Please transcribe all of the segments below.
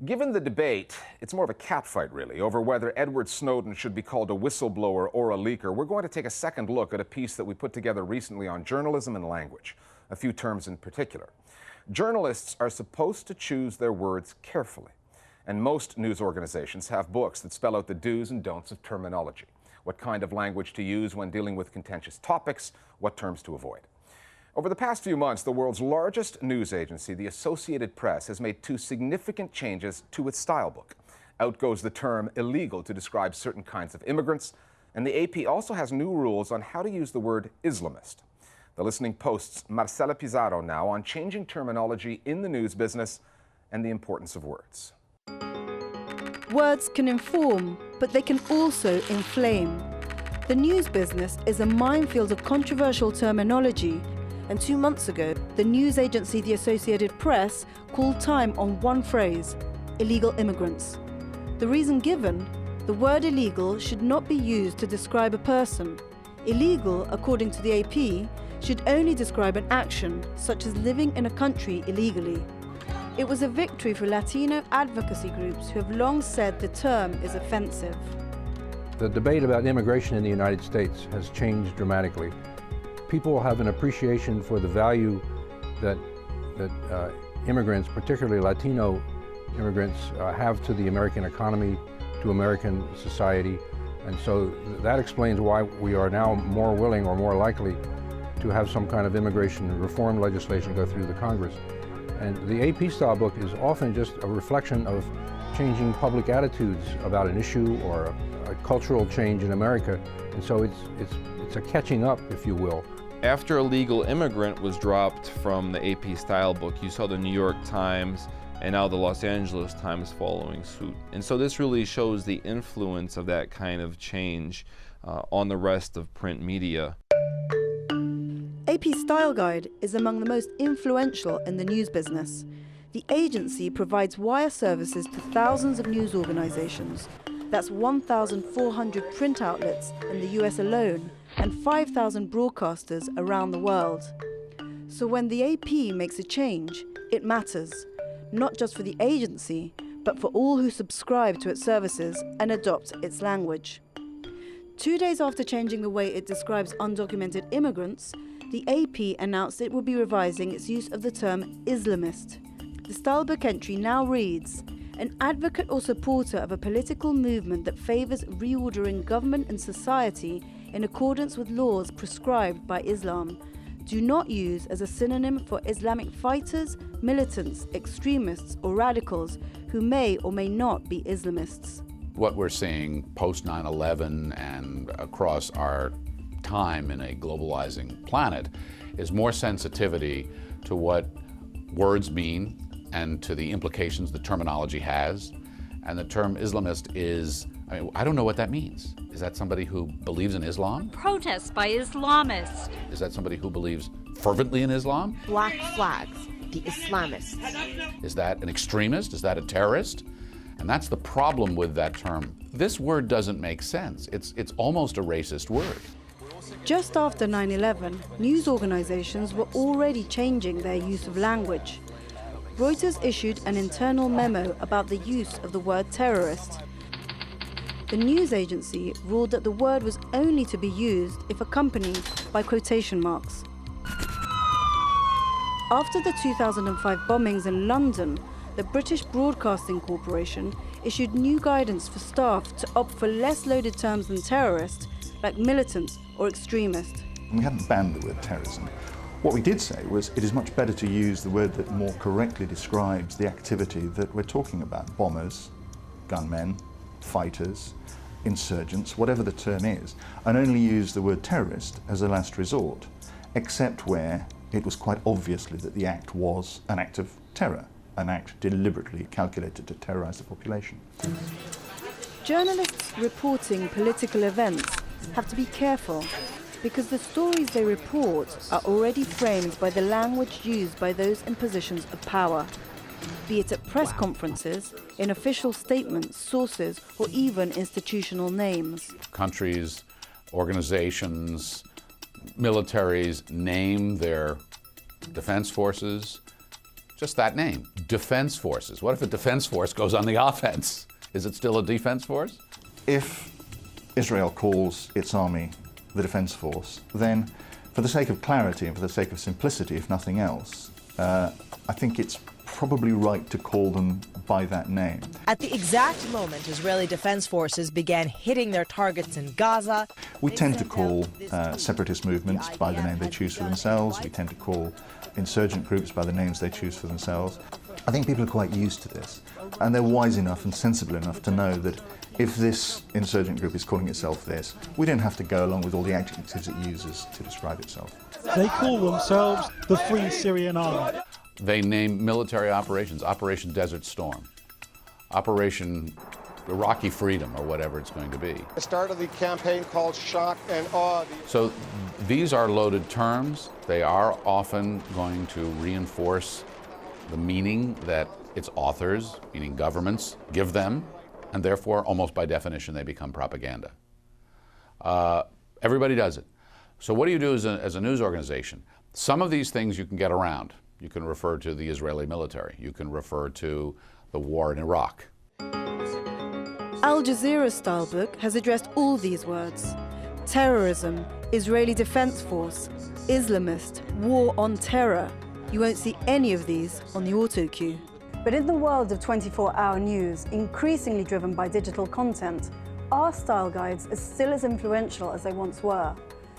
Given the debate, it's more of a catfight, really, over whether Edward Snowden should be called a whistleblower or a leaker. We're going to take a second look at a piece that we put together recently on journalism and language, a few terms in particular. Journalists are supposed to choose their words carefully, and most news organizations have books that spell out the do's and don'ts of terminology, what kind of language to use when dealing with contentious topics, what terms to avoid. Over the past few months, the world's largest news agency, the Associated Press, has made two significant changes to its style book. Out goes the term illegal to describe certain kinds of immigrants, and the AP also has new rules on how to use the word Islamist. The Listening Post's Marcela Pizarro now on changing terminology in the news business and the importance of words. Words can inform, but they can also inflame. The news business is a minefield of controversial terminology. And 2 months ago, the news agency The Associated Press called time on one phrase: illegal immigrants. The reason given: the word illegal should not be used to describe a person. Illegal, according to the AP, should only describe an action, such as living in a country illegally. It was a victory for Latino advocacy groups who have long said the term is offensive. The debate about immigration in the United States has changed dramatically. People have an appreciation for the value that immigrants, particularly Latino immigrants, have to the American economy, to American society. And so that explains why we are now more willing or more likely to have some kind of immigration reform legislation go through the Congress. And the AP style book is often just a reflection of changing public attitudes about an issue or a cultural change in America. And so it's a catching up, if you will. After Illegal Immigrant was dropped from the AP style book, you saw the New York Times and now the Los Angeles Times following suit. And so this really shows the influence of that kind of change on the rest of print media. AP Style Guide is among the most influential in the news business. The agency provides wire services to thousands of news organizations. That's 1,400 print outlets in the US alone, and 5,000 broadcasters around the world. So when the AP makes a change, it matters, not just for the agency, but for all who subscribe to its services and adopt its language. 2 days after changing the way it describes undocumented immigrants, the AP announced it would be revising its use of the term Islamist. The stylebook entry now reads: an advocate or supporter of a political movement that favors reordering government and society in accordance with laws prescribed by Islam. Do not use as a synonym for Islamic fighters, militants, extremists, or radicals who may or may not be Islamists. What we're seeing post 9/11 and across our time in a globalizing planet is more sensitivity to what words mean and to the implications the terminology has. And the term Islamist is, I don't know what that means. Is that somebody who believes in Islam? Protests by Islamists. Is that somebody who believes fervently in Islam? Black flags, the Islamists. Is that an extremist? Is that a terrorist? And that's the problem with that term. This word doesn't make sense. It's almost a racist word. Just after 9/11, news organizations were already changing their use of language. Reuters issued an internal memo about the use of the word terrorist. The news agency ruled that the word was only to be used if accompanied by quotation marks. After the 2005 bombings in London, the British Broadcasting Corporation issued new guidance for staff to opt for less loaded terms than terrorist, like militant or extremist. We hadn't banned the word terrorism. What we did say was it is much better to use the word that more correctly describes the activity that we're talking about. Bombers, gunmen, fighters, insurgents, whatever the term is, and only use the word terrorist as a last resort, except where it was quite obviously that the act was an act of terror, an act deliberately calculated to terrorize the population. Journalists reporting political events have to be careful, because the stories they report are already framed by the language used by those in positions of power, be it at press conferences, in official statements, sources, or even institutional names. Countries, organizations, militaries name their defense forces, Just that name, Defense Forces. What if a defense force goes on the offense? Is it still a defense force? If Israel calls its army the Defense Force, then for the sake of clarity and for the sake of simplicity, if nothing else, I think it's probably right to call them by that name. At the exact moment Israeli defense forces began hitting their targets in Gaza, we tend to call separatist movements by the name they choose for themselves. We tend to call insurgent groups by the names they choose for themselves. I think people are quite used to this, and they're wise enough and sensible enough to know that if this insurgent group is calling itself this, we don't have to go along with all the adjectives it uses to describe itself. They call themselves the Free Syrian Army. They name military operations, Operation Desert Storm, Operation Iraqi Freedom, or whatever it's going to be. The start of the campaign called Shock and Awe. So these are loaded terms. They are often going to reinforce the meaning that its authors, meaning governments, give them, and therefore, almost by definition, they become propaganda. Everybody does it. So what do you do as a news organization? Some of these things you can get around. You can refer to the Israeli military. You can refer to the war in Iraq. Al Jazeera's style book has addressed all these words. Terrorism, Israeli Defense Force, Islamist, war on terror. You won't see any of these on the auto cue. But in the world of 24-hour news, increasingly driven by digital content, are style guides still as influential as they once were?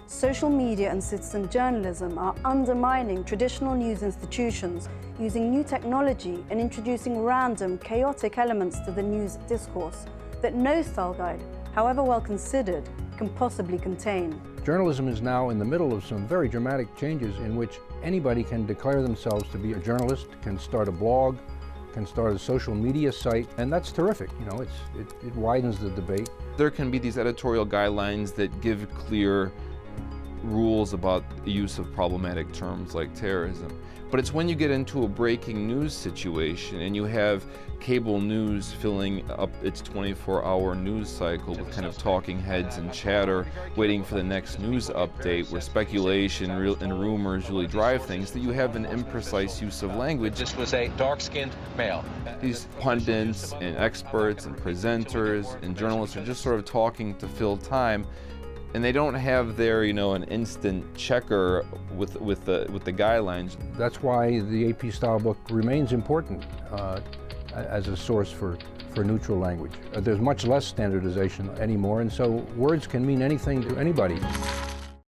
Social media and citizen journalism are undermining traditional news institutions, using new technology and introducing random, chaotic elements to the news discourse that no style guide, however well considered, can possibly contain. Journalism is now in the middle of some very dramatic changes in which anybody can declare themselves to be a journalist, can start a blog, can start a social media site, and that's terrific. You know, it widens the debate. There can be these editorial guidelines that give clear rules about the use of problematic terms like terrorism. But it's when you get into a breaking news situation and you have cable news filling up its 24-hour news cycle with kind of talking heads and chatter, waiting for the next news update, where speculation and rumors really drive things, that you have an imprecise use of language. This was a dark-skinned male. These pundits and experts and presenters and journalists are just sort of talking to fill time, and they don't have their, an instant checker with the guidelines. That's why the AP style book remains important as a source for neutral language. There's much less standardization anymore, and so words can mean anything to anybody.